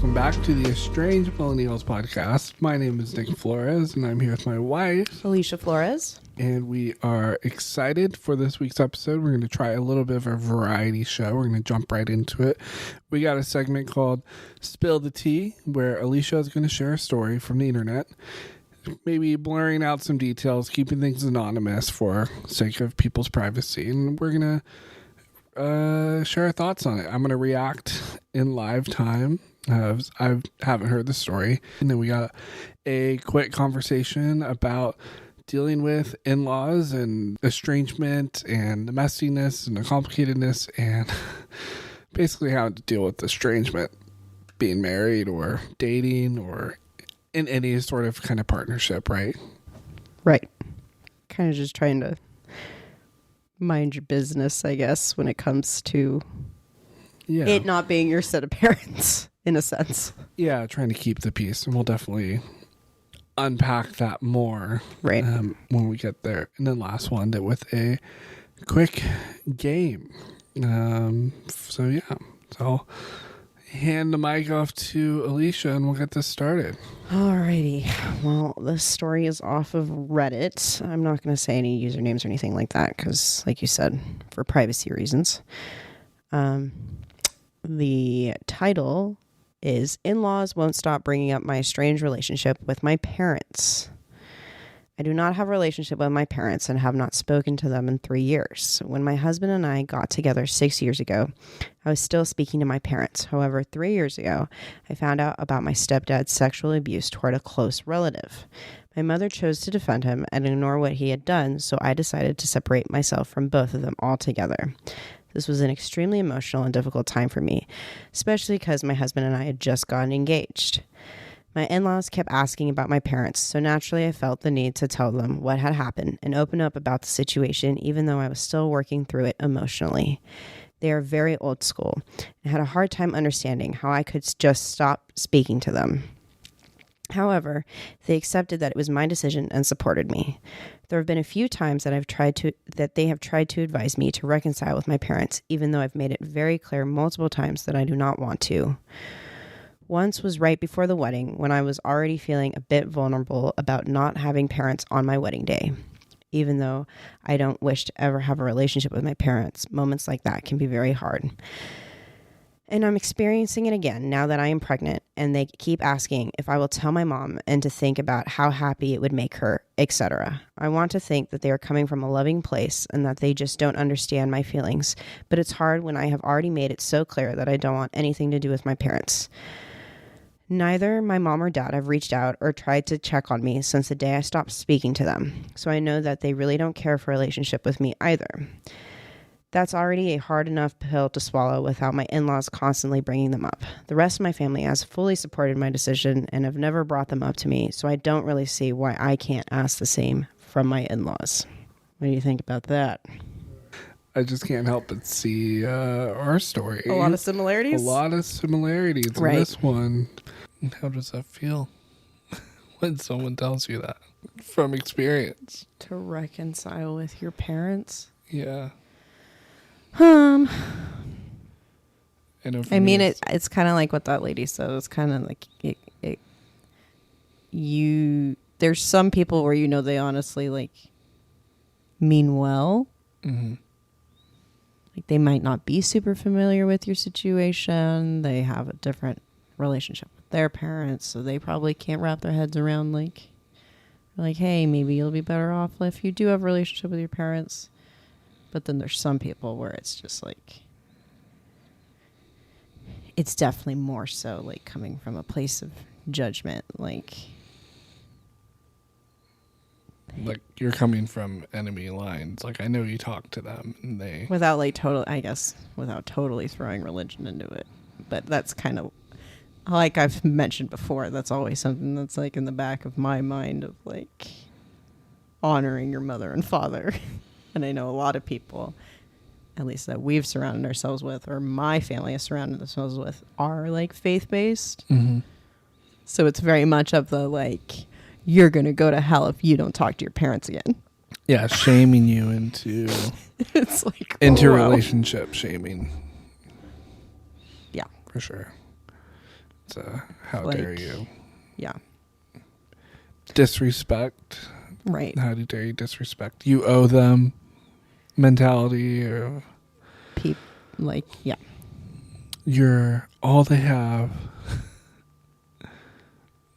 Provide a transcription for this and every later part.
welcome back to the Estranged Millennials podcast. My name is Nick Flores, and I'm here with my wife, Alicia Flores. And we are excited for this week's episode. We're going to try a little bit of a variety show. We're going to jump right into it. We got a segment called Spill the Tea, where Alicia is going to share a story from the internet, maybe blurring out some details, keeping things anonymous for sake of people's privacy. And we're going to share our thoughts on it. I'm going to react in live time. I haven't heard the story. And then we got a quick conversation about dealing with in-laws and estrangement and the messiness and the complicatedness and basically how to deal with estrangement, being married or dating or in any sort of kind of partnership, right? Right. Kind of just trying to mind your business, I guess, when it comes to it not being your set of parents, in a sense. Yeah, trying to keep the peace. And we'll definitely unpack that more when we get there. And then last one with a quick game. So hand the mic off to Alicia and we'll get this started. Alrighty. Well, this story is off of Reddit. I'm not going to say any usernames or anything like that because, like you said, for privacy reasons. The title is In-Laws Won't Stop Bringing Up My Estranged Relationship with My Parents. I do not have a relationship with my parents and have not spoken to them in 3 years. When my husband and I got together 6 years ago, I was still speaking to my parents. However, 3 years ago, I found out about my stepdad's sexual abuse toward a close relative. My mother chose to defend him and ignore what he had done, so I decided to separate myself from both of them altogether. This was an extremely emotional and difficult time for me, especially because my husband and I had just gotten engaged. My in-laws kept asking about my parents, so naturally I felt the need to tell them what had happened and open up about the situation, even though I was still working through it emotionally. They are very old school and had a hard time understanding how I could just stop speaking to them. However, they accepted that it was my decision and supported me. There have been a few times that they have tried to advise me to reconcile with my parents, even though I've made it very clear multiple times that I do not want to. Once was right before the wedding when I was already feeling a bit vulnerable about not having parents on my wedding day. Even though I don't wish to ever have a relationship with my parents, moments like that can be very hard. And I'm experiencing it again now that I am pregnant, and they keep asking if I will tell my mom and to think about how happy it would make her, etc. I want to think that they are coming from a loving place and that they just don't understand my feelings, but it's hard when I have already made it so clear that I don't want anything to do with my parents. Neither my mom or dad have reached out or tried to check on me since the day I stopped speaking to them, so I know that they really don't care for a relationship with me either. That's already a hard enough pill to swallow without my in-laws constantly bringing them up. The rest of my family has fully supported my decision and have never brought them up to me, so I don't really see why I can't ask the same from my in-laws. What do you think about that? I just can't help but see our story. A lot of similarities? A lot of similarities in this one. How does that feel when someone tells you that from experience? To reconcile with your parents? Yeah. I mean, it's kind of like what that lady said. It's kind of like there's some people where they honestly mean well. Mm-hmm. Like they might not be super familiar with your situation. They have a different relationship with their parents, so they probably can't wrap their heads around like, hey, maybe you'll be better off if you do have a relationship with your parents. But then there's some people where it's just it's definitely more so coming from a place of judgment. Like you're coming from enemy lines. I know you talk to them and they... Without without totally throwing religion into it. But that's kind of, like I've mentioned before, that's always something that's in the back of my mind of honoring your mother and father. And I know a lot of people, at least that we've surrounded ourselves with, or my family has surrounded themselves with, are faith-based. Mm-hmm. So it's very much of the you're going to go to hell if you don't talk to your parents again. Yeah, shaming you into it's into relationship shaming. Yeah. For sure. That's how Like, dare you. Yeah. Disrespect. Right. How dare you disrespect? You owe them mentality, or Like, yeah. you're all they have.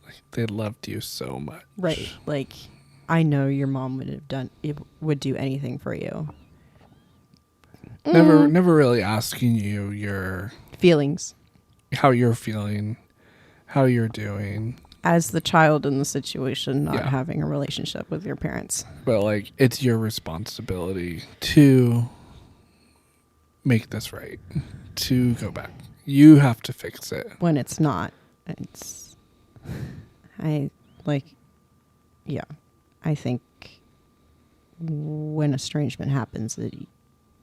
Like, they loved you so much. Right. Like, I know your mom would do anything for you. Never really asking you your Feelings. how you're feeling, how you're doing. As the child in the situation, not Yeah. having a relationship with your parents. But like, it's your responsibility to make this right, to go back. You have to fix it. When it's not. I think when estrangement happens, it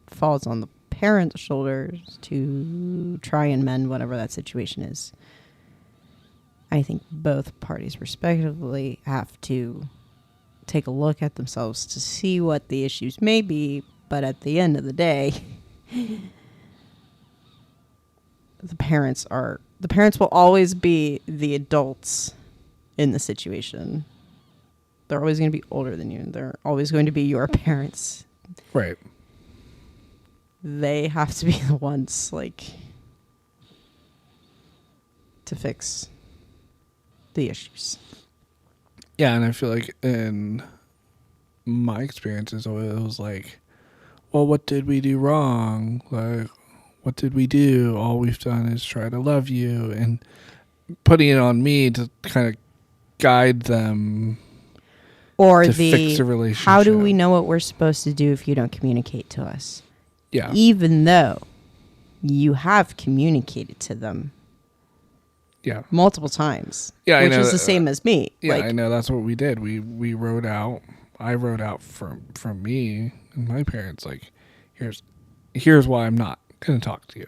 falls on the parents' shoulders to try and mend whatever that situation is. I think both parties respectively have to take a look at themselves to see what the issues may be, but at the end of the day, the parents will always be the adults in the situation. They're always going to be older than you. They're always going to be your parents. Right. They have to be the ones, like, to fix the issues. Yeah, and I feel like in my experiences, it was like, well, what did we do wrong? Like, what did we do? All we've done is try to love you, and putting it on me to kind of guide them. Or to fix a relationship. How do we know what we're supposed to do if you don't communicate to us? Yeah. Even though you have communicated to them. Yeah. Multiple times. Yeah, which I know. is the same as me. Yeah, like, I know. That's what we did. We wrote out. I wrote out from me and my parents, like, here's why I'm not gonna talk to you.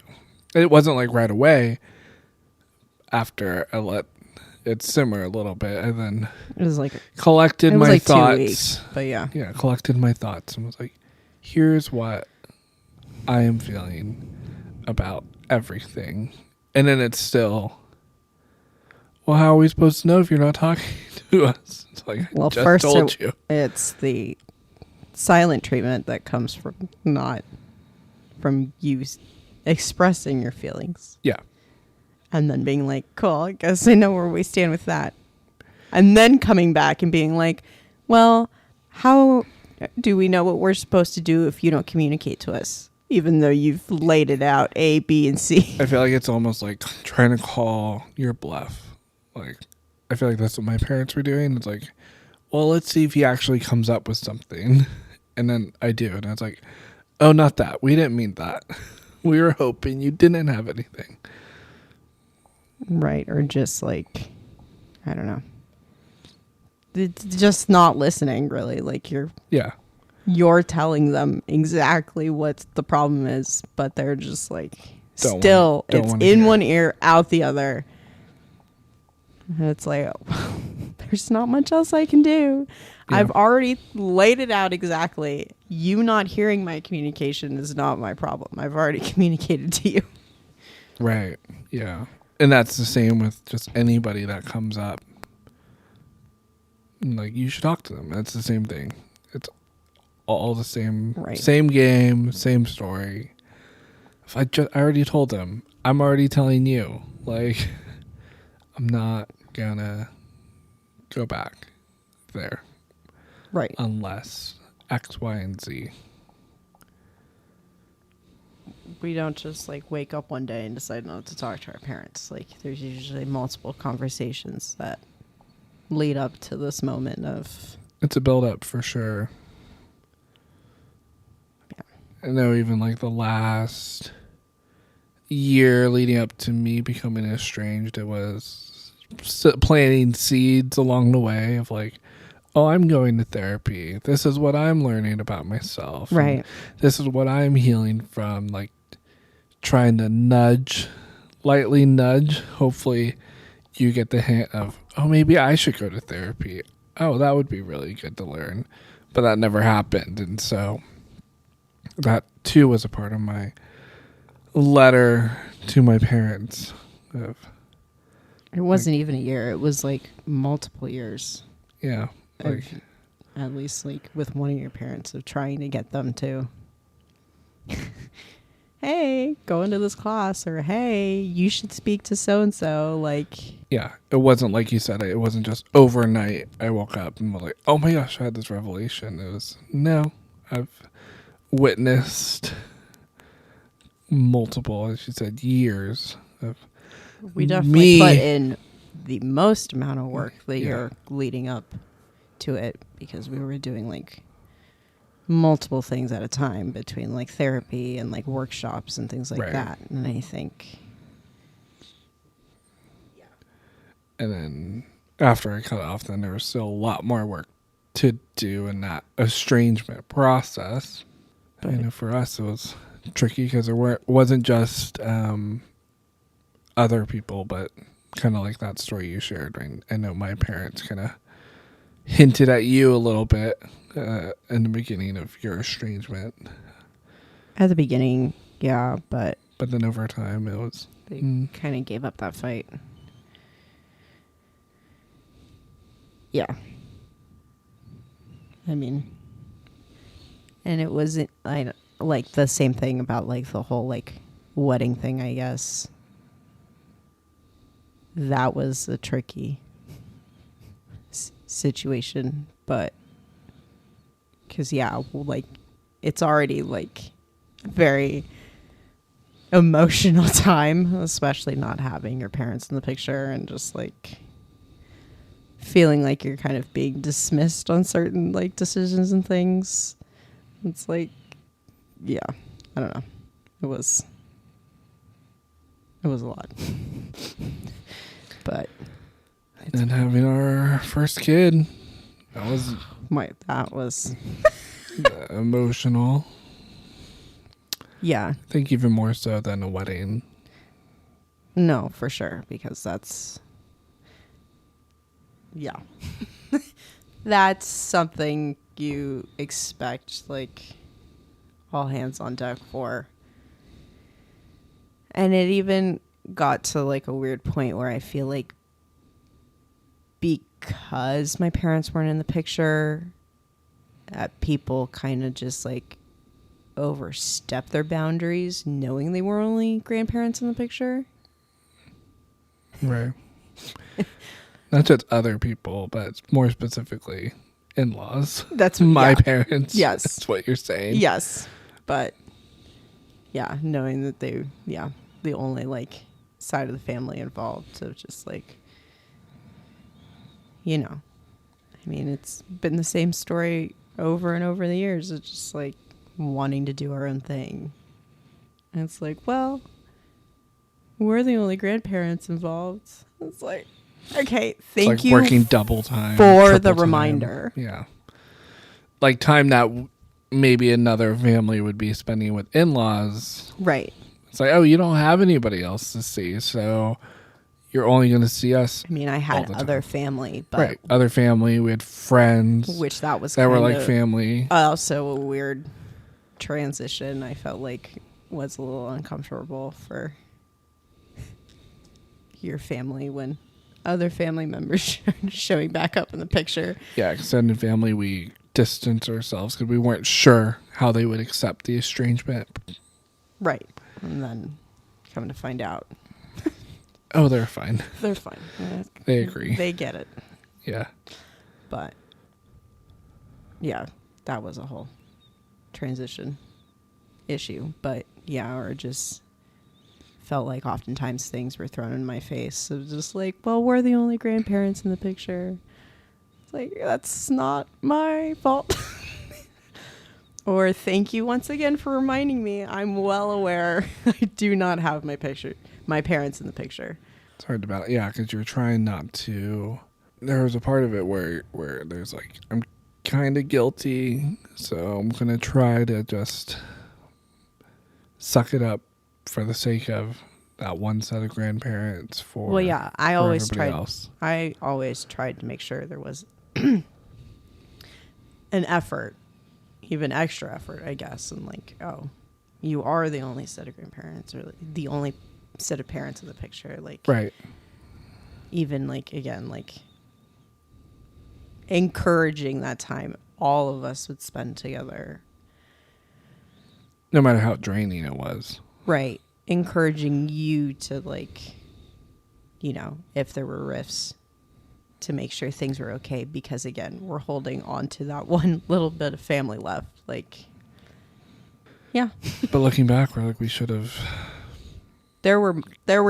It wasn't like right away. After I let it simmer a little bit, and then it was like collected my like thoughts. 2 weeks, but yeah, collected my thoughts and was like, here's what I am feeling about everything. And then it's still, well, how are we supposed to know if you're not talking to us? It's like, well, I just first told you. It's the silent treatment that comes from you expressing your feelings. Yeah. And then being like, cool, I guess I know where we stand with that. And then coming back and being like, well, how do we know what we're supposed to do if you don't communicate to us? Even though you've laid it out A, B, and C. I feel like it's almost like trying to call your bluff. Like, I feel like that's what my parents were doing. It's like, well, let's see if he actually comes up with something. And then I do. And it's like, oh, not that. We didn't mean that. We were hoping you didn't have anything. Right. Or just like, I don't know. It's just not listening, really. Like you're telling them exactly what the problem is, but they're just like, it's in one ear, out the other. And it's like, oh, there's not much else I can do. Yeah. I've already laid it out exactly. You not hearing my communication is not my problem. I've already communicated to you. Right. Yeah. And that's the same with just anybody that comes up. Like, you should talk to them. That's the same thing. It's all the same, right. Same game, same story. If I already told them, I'm already telling you. Like, I'm not gonna go back there. Right. Unless X, Y, and Z. We don't just like wake up one day and decide not to talk to our parents. Like, there's usually multiple conversations that lead up to this moment of... It's a build-up for sure. Yeah. I know even like the last year leading up to me becoming estranged, it was planting seeds along the way of like, oh, I'm going to therapy. This is what I'm learning about myself. Right. And this is what I'm healing from. Like, trying to lightly nudge. Hopefully you get the hint of, oh, maybe I should go to therapy. Oh, that would be really good to learn. But that never happened. And so that too was a part of my letter to my parents of It wasn't even a year. It was like multiple years. Yeah. Like, at least like with one of your parents of trying to get them to, hey, go into this class, or hey, you should speak to so-and-so. Like, yeah, it wasn't like you said. It wasn't just overnight. I woke up and was like, oh my gosh, I had this revelation. It was, no, I've witnessed multiple, as you said, years of we definitely put in the most amount of work the year leading up to it, because we were doing like multiple things at a time between like therapy and like workshops and things like that. And I think, and then after I cut off, then there was still a lot more work to do in that estrangement process. But I know for us it was tricky because wasn't just other people, but kind of like that story you shared. Right? I know my parents kind of hinted at you a little bit in the beginning of your estrangement. At the beginning, yeah, but then over time it was... They kind of gave up that fight. Yeah. I mean, and it wasn't like the same thing about like the whole like wedding thing, I guess. That was a tricky situation, but because like it's already like very emotional time, especially not having your parents in the picture and just like feeling like you're kind of being dismissed on certain like decisions and things. It's like, yeah, I don't know. It was a lot. But and having our first kid, that was emotional. Yeah. I think even more so than a wedding. No, for sure, because that's that's something you expect like all hands on deck for. And it even got to like a weird point where I feel like because my parents weren't in the picture, people kind of just like overstep their boundaries knowing they were only grandparents in the picture. Right. Not just other people, but more specifically in-laws. That's my parents. Yes. That's what you're saying. Yes. But yeah, knowing that they, the only like side of the family involved. So just like, I mean, it's been the same story over and over the years. It's just like wanting to do our own thing. And it's like, well, we're the only grandparents involved. It's like, okay, thank you. Working double time for the reminder. Yeah. Like time that maybe another family would be spending with in-laws. Right. It's like, oh, you don't have anybody else to see, so you're only going to see us. I mean, I had other family, but right, other family. We had friends, which that were like family. Also, a weird transition. I felt like was a little uncomfortable for your family when other family members showing back up in the picture. Yeah, extended family. We distanced ourselves because we weren't sure how they would accept the estrangement. Right. And then coming to find out. Oh, they're fine. They're fine. They agree. They get it. Yeah. But, yeah, that was a whole transition issue. But, yeah, or just felt like oftentimes things were thrown in my face. It was just like, well, we're the only grandparents in the picture. It's like, that's not my fault. Or thank you once again for reminding me. I'm well aware I do not have my parents in the picture. It's hard to balance. Yeah, because you're trying not to. There was a part of it where there's like, I'm kind of guilty, so I'm going to try to just suck it up for the sake of that one set of grandparents I always tried to make sure there was an effort, even extra effort, I guess, and like, oh, you are the only set of grandparents or the only set of parents in the picture, like, right, even like, again, like encouraging that time all of us would spend together. No matter how draining it was. Right. Encouraging you to, like, you know, if there were rifts, to make sure things were okay. Because, again, we're holding on to that one little bit of family left. Like, yeah. But looking back, we're like, we should have. There were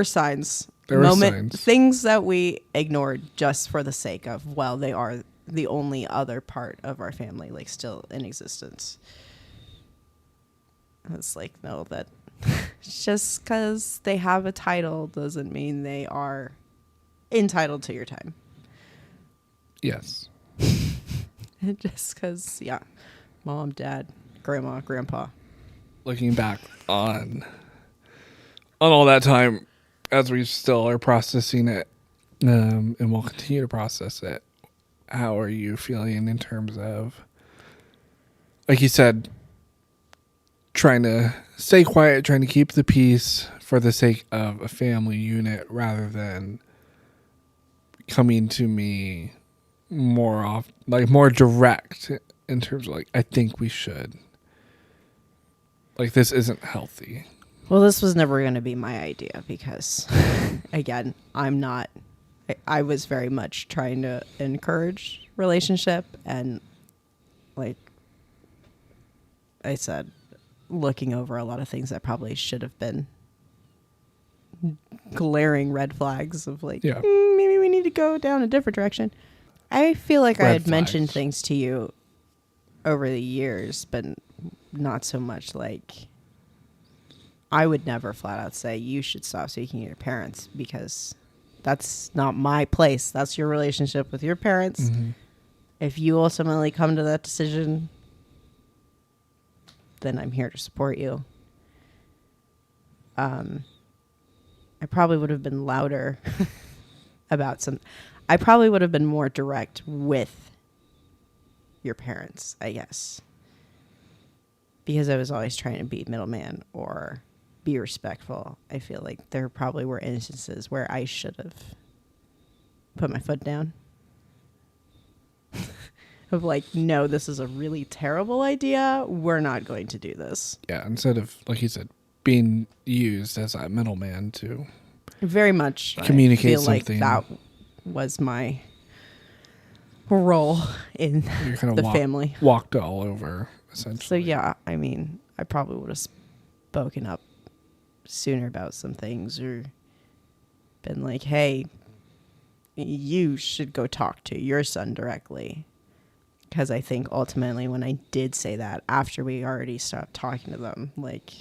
signs. There were signs. Things that we ignored just for the sake of, well, they are the only other part of our family, like, still in existence. It's like, no, that just because they have a title doesn't mean they are entitled to your time. Yes. Just because, yeah, mom, dad, grandma, grandpa. Looking back on all that time, as we still are processing it, and we'll continue to process it, how are you feeling in terms of, like you said, trying to stay quiet, trying to keep the peace for the sake of a family unit rather than coming to me more direct in terms of, like, I think we should. Like, this isn't healthy. Well, this was never going to be my idea because, again, I was very much trying to encourage relationship, and, like I said, looking over a lot of things that probably should have been glaring red flags of, like, yeah. Maybe we need to go down a different direction. I feel like I had mentioned things to you over the years, but not so much like, I would never flat out say you should stop speaking to your parents, because that's not my place. That's your relationship with your parents. Mm-hmm. If you ultimately come to that decision, then I'm here to support you. I probably would have been louder about I probably would have been more direct with your parents, I guess. Because I was always trying to be middleman or be respectful. I feel like there probably were instances where I should have put my foot down. Of like, no, this is a really terrible idea. We're not going to do this. Yeah, instead of, like you said, being used as a middleman to very much communicate I feel something. Like that was my role in the family. Walked all over, essentially. So yeah, I mean, I probably would have spoken up sooner about some things, or been like, hey, you should go talk to your son directly. Because I think ultimately when I did say that, after we already stopped talking to them, like,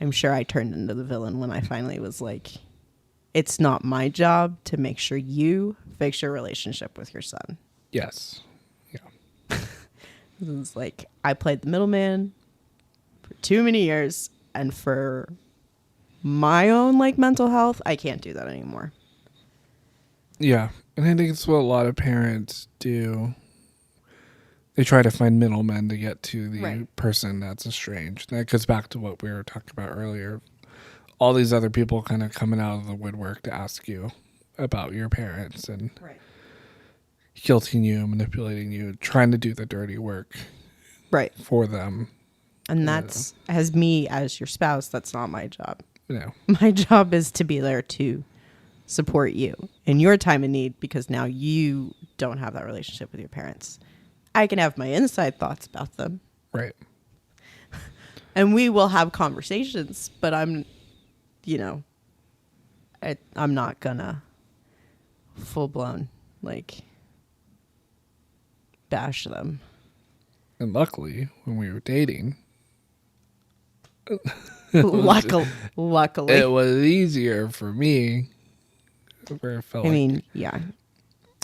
I'm sure I turned into the villain when I finally was like, it's not my job to make sure you fix your relationship with your son. Yes. Yeah. It's like, I played the middleman for too many years, and for my own, like, mental health, I can't do that anymore. Yeah. And I think it's what a lot of parents do. They try to find middlemen to get to the person that's estranged. That goes back to what we were talking about earlier. All these other people kind of coming out of the woodwork to ask you about your parents and guilting you, manipulating you, trying to do the dirty work for them. And that's, as me, as your spouse, that's not my job. No. My job is to be there to support you in your time of need, because now you don't have that relationship with your parents. I can have my inside thoughts about them. Right. And we will have conversations, but I'm not gonna full blown, like, bash them. And luckily, when we were dating, luckily, it was easier for me. Where it felt yeah.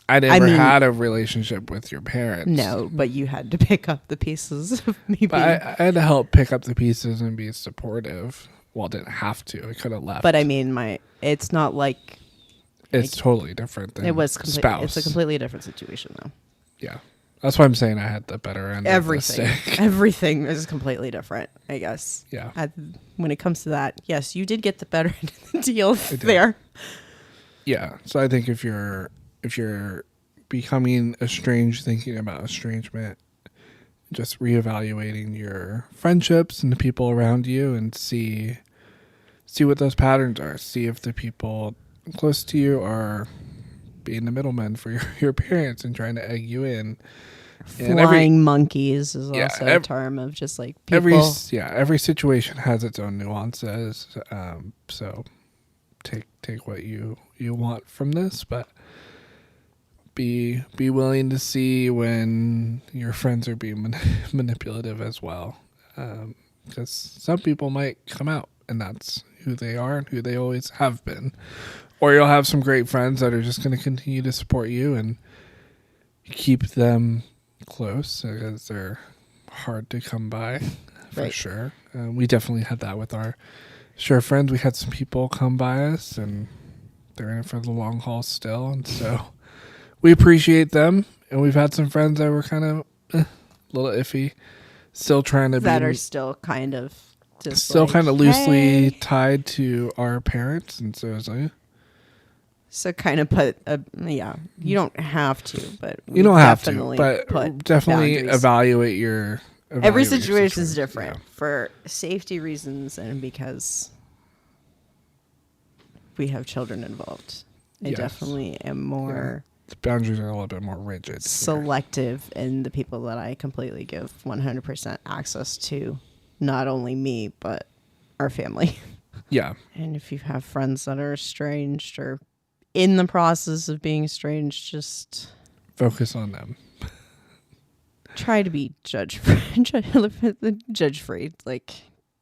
I never had a relationship with your parents. No, but you had to pick up the pieces of me. I had to help pick up the pieces and be supportive. Well, I didn't have to. I could have left. But I mean, it's not like... It's totally different than spouse. It's a completely different situation, though. Yeah. That's why I'm saying I had the better end of the stick. Everything is completely different, I guess. Yeah. When it comes to that, yes, you did get the better end of the deal there. Yeah. So I think if you're becoming estranged, thinking about estrangement, just reevaluating your friendships and the people around you and see what those patterns are. See if the people close to you are being the middlemen for your parents and trying to egg you in. And Flying monkeys is also a term of just like people. Every situation has its own nuances. So take what you want from this, but be willing to see when your friends are being manipulative as well, because some people might come out and that's who they are and who they always have been, or you'll have some great friends that are just going to continue to support you and keep them close because they're hard to come by for sure. We definitely had that with our friends. We had some people come by us and they're in it for the long haul still, and so we appreciate them. And we've had some friends that were kind of a little iffy, still trying to that are still kind of just still kind of loosely tied to our parents, and so it's like, so kind of put you don't have to, but you don't have to, but definitely evaluate your. Every situation is different for safety reasons and because we have children involved. I definitely am more. The boundaries are a little bit more rigid. Selective in the people that I completely give 100% access to, not only me, but our family. Yeah. And if you have friends that are estranged or in the process of being estranged, just focus on them. Try to be judge free. Like,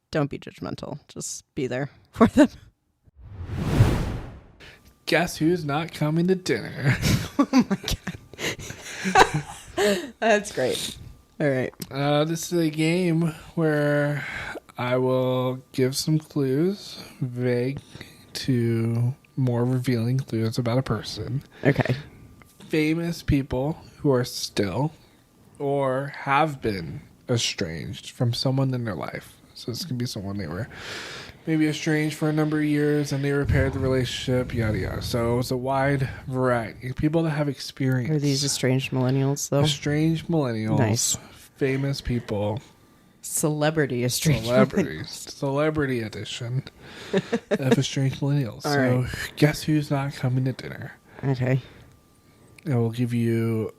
don't be judgmental. Just be there for them. Guess who's not coming to dinner? Oh my god. That's great. All right. This is a game where I will give some clues, vague to more revealing clues about a person. Okay. Famous people who are still or have been estranged from someone in their life. So this can be someone they were maybe estranged for a number of years and they repaired the relationship, yada yada. So it's a wide variety of people that have experience. Are these estranged millennials though? Estranged millennials. Nice. Famous people. Celebrity estranged Celebrity edition of estranged millennials. All so right. guess who's not coming to dinner? Okay. I will give you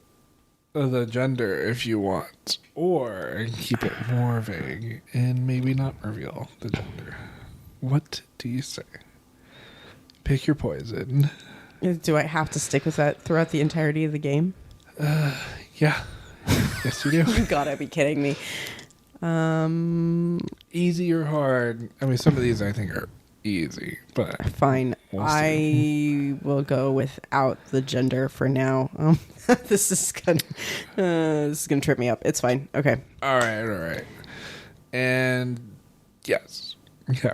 the gender if you want, or keep it more vague and maybe not reveal the gender. What do you say? Pick your poison. Do I have to stick with that throughout the entirety of the game? Yeah. Yes, you do. You gotta be kidding me. Easy or hard? I mean, some of these I think are easy, but fine. I will go without the gender for now. This is gonna trip me up. It's fine. Okay. All right. And yes. Okay.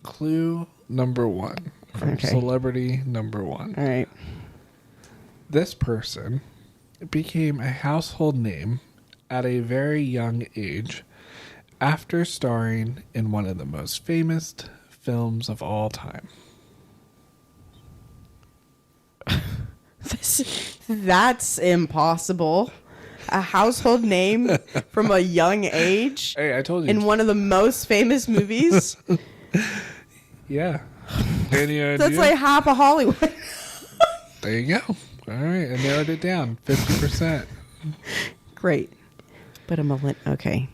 Clue number 1 from celebrity number 1. All right. This person became a household name at a very young age after starring in one of the most famous films of all time. That's impossible. A household name from a young age. Hey, I told you. In one of the most famous movies. Yeah. Any idea? That's like half of Hollywood. There you go. All right. I narrowed it down. 50%. Great. But okay.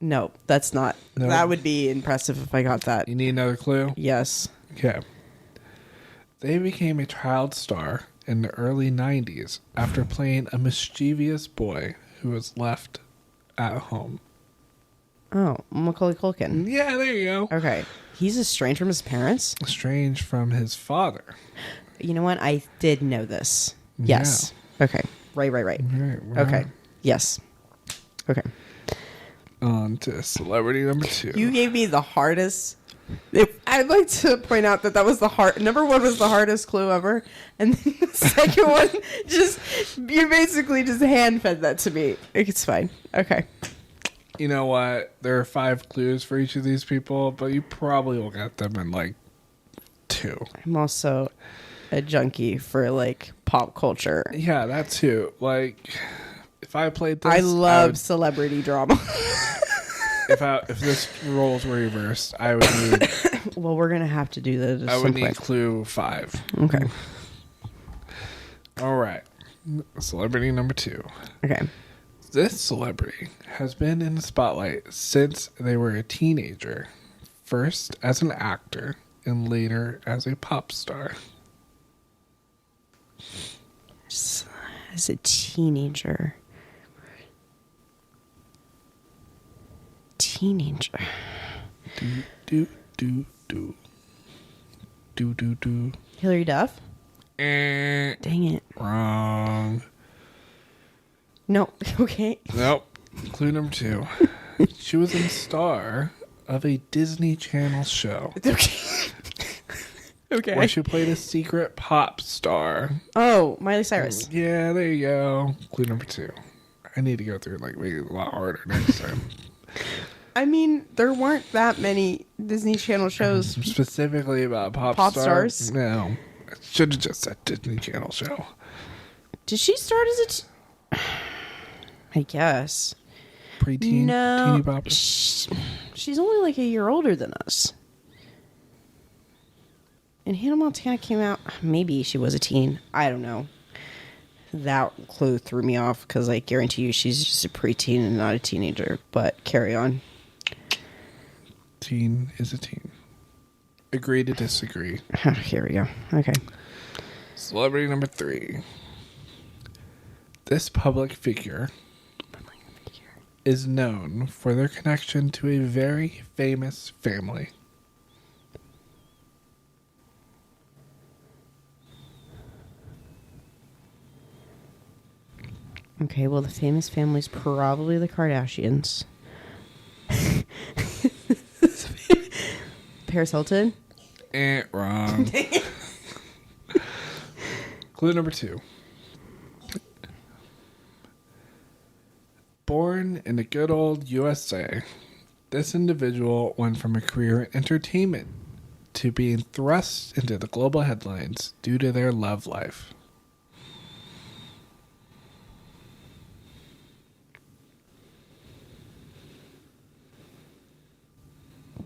No, that's not. No. That would be impressive if I got that. You need another clue? Yes. Okay. They became a child star in the early 90s after playing a mischievous boy who was left at home. Oh, Macaulay Culkin. Yeah, there you go. Okay. He's estranged from his parents? Estranged from his father. You know what? I did know this. Yes. Yeah. Okay. Right. Right, Okay. Yes. Okay. On to celebrity number 2. You gave me the hardest. I'd like to point out that was number 1 was the hardest clue ever, and then the second one you basically just hand fed that to me. It's fine. Okay. You know what? There are 5 clues for each of these people, but you probably will get them in like 2 2. I'm also a junkie for like pop culture. Yeah, that too. Like, if I played this, I love celebrity drama. if this roles were reversed, I would need. Well, we're gonna have to do this. I would need clue 5. Okay. All right. Celebrity number 2. Okay. This celebrity has been in the spotlight since they were a teenager, first as an actor and later as a pop star. As a teenager. Do. Hillary Duff? Dang it. Wrong. No. Okay. Nope. Clue number 2. She was a star of a Disney Channel show. Okay. Okay. Where she played a secret pop star. Oh, Miley Cyrus. Yeah, there you go. Clue number 2. I need to go through and like make it a lot harder next time. I mean, there weren't that many Disney Channel shows. Specifically about pop stars? No. I should have just said Disney Channel show. Did she start as I guess. Preteen? No. Teeny bopper? She's only like a year older than us. And Hannah Montana came out. Maybe she was a teen. I don't know. That clue threw me off because I guarantee you she's just a preteen and not a teenager. But carry on. Teen is a teen. Agree to disagree. Here we go. Okay. Celebrity number 3. This public figure is known for their connection to a very famous family. Okay, well, the famous family's probably the Kardashians. Paris Hilton? Wrong. Clue number 2. Born in the good old USA, this individual went from a career in entertainment to being thrust into the global headlines due to their love life.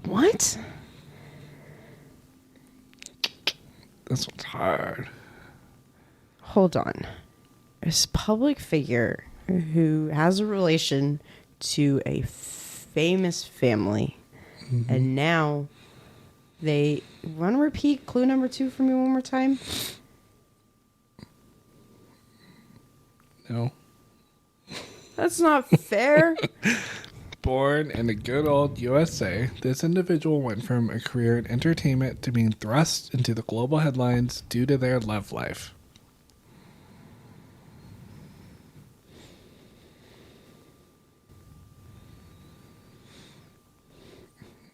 What? This one's hard. Hold on. This public figure who has a relation to a famous family, and now they want to repeat clue number 2 for me one more time. No. That's not fair. Born in the good old USA, this individual went from a career in entertainment to being thrust into the global headlines due to their love life.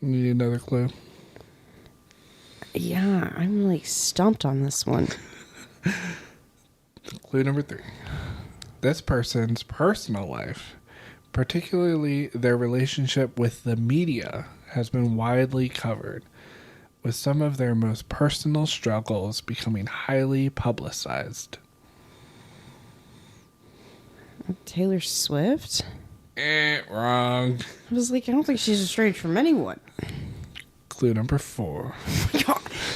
Need another clue? Yeah, I'm like stumped on this one. Clue number 3. This person's personal life, particularly their relationship with the media, has been widely covered, with some of their most personal struggles becoming highly publicized. Taylor Swift? Wrong. I was like, I don't think she's estranged from anyone. Clue number 4.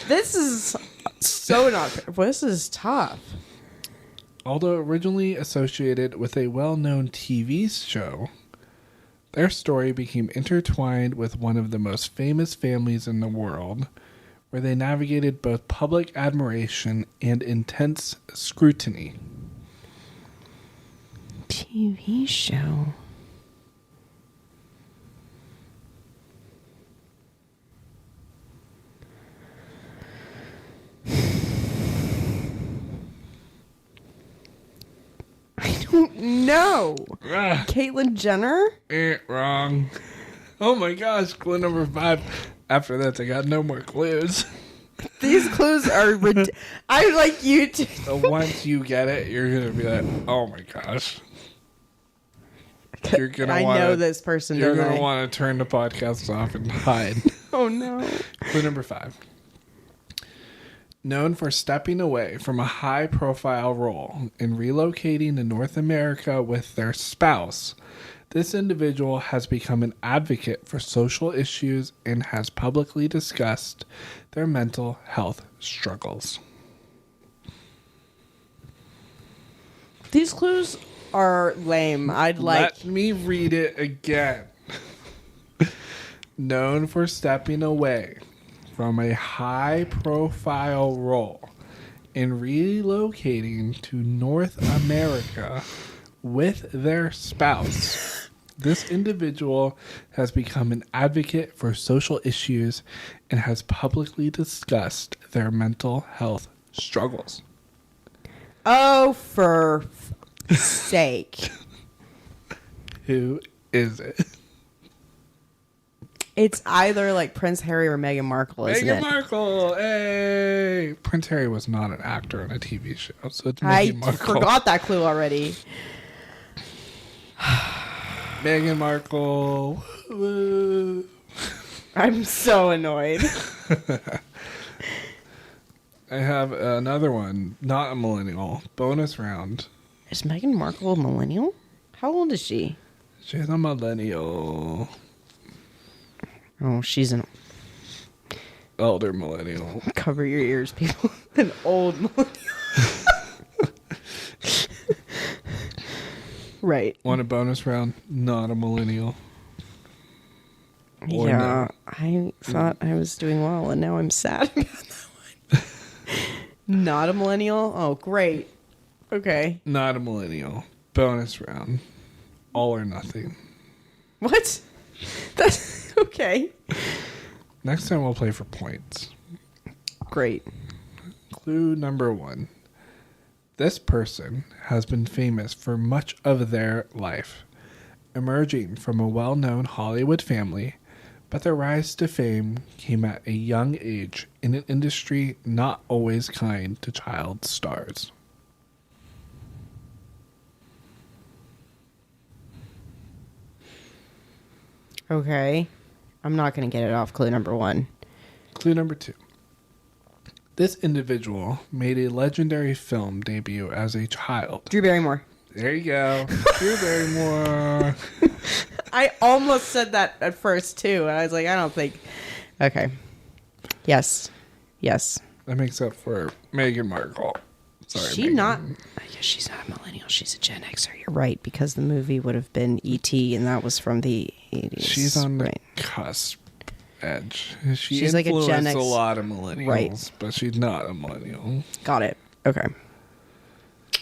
This is so not fair. This is tough. Although originally associated with a well-known TV show, their story became intertwined with one of the most famous families in the world, where they navigated both public admiration and intense scrutiny. TV show. I don't know. Caitlyn Jenner? Wrong. Oh my gosh, clue number 5. After that, I got no more clues. These clues are I like you to. So once you get it, you're going to be like, oh my gosh. You're gonna I know this person. You're going to want to turn the podcast off and hide. Oh no. Clue number 5. Known for stepping away from a high-profile role and relocating to North America with their spouse, this individual has become an advocate for social issues and has publicly discussed their mental health struggles. These clues are lame. Let me read it again. Known for stepping away from a high-profile role and relocating to North America with their spouse, this individual has become an advocate for social issues and has publicly discussed their mental health struggles. Oh, for sake. Who is it? It's either like Prince Harry or Meghan Markle, isn't it? Meghan Markle! Hey! Prince Harry was not an actor on a TV show, so it's Meghan Markle. I forgot that clue already. Meghan Markle. Woo. I'm so annoyed. I have another one. Not a millennial. Bonus round. Is Meghan Markle a millennial? How old is she? She's a millennial. Oh, she's an Elder millennial. cover your ears, people. An old millennial. Right. Want a bonus round? Not a millennial. Or yeah, no. I thought I was doing well, and now I'm sad about that one. Not a millennial? Oh, great. Okay. Not a millennial. Bonus round. All or nothing. What? That's okay. Next time we'll play for points. Great. Clue number 1. This person has been famous for much of their life, emerging from a well-known Hollywood family, but their rise to fame came at a young age in an industry not always kind to child stars. Okay. I'm not going to get it off clue number 1. Clue number 2. This individual made a legendary film debut as a child. Drew Barrymore. There you go. Drew Barrymore. I almost said that at first, too. And I was like, I don't think. Okay. Yes. Yes. That makes up for Meghan Markle. Sorry, She Meghan. not. I guess she's not a millennial. She's a Gen Xer. You're right, because the movie would have been E.T. and that was from the 80s. She's on the right. cusp edge. She's like a influenced Gen X. a lot of millennials, Right. but she's not a millennial. Got it. Okay. The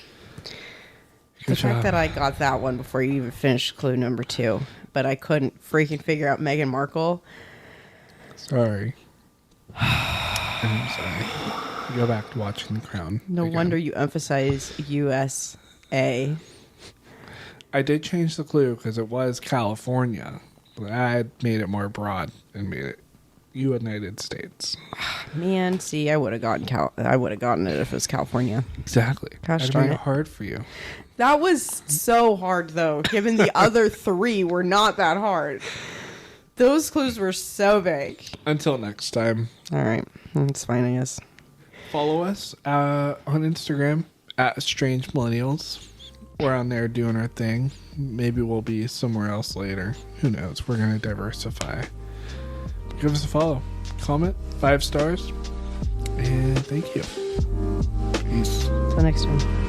Good fact job. that I got that one before you even finished clue number 2, but I couldn't freaking figure out Meghan Markle. Sorry. I'm sorry. Go back to watching The Crown. No again. wonder you emphasize USA. I did change the clue because it was California, but I made it more broad and made it United States. Man, see, I would have gotten it if it was California. Exactly. Gosh I'd darn made it. it hard for you. That was so hard, though, given the other 3 were not that hard. Those clues were so vague. Until next time. All right. That's fine, I guess. Follow us on Instagram at Estranged Millennials. We're on there doing our thing. Maybe we'll be somewhere else later. Who knows? We're going to diversify. Give us a follow. Comment. 5 stars. And thank you. Peace. Till next time.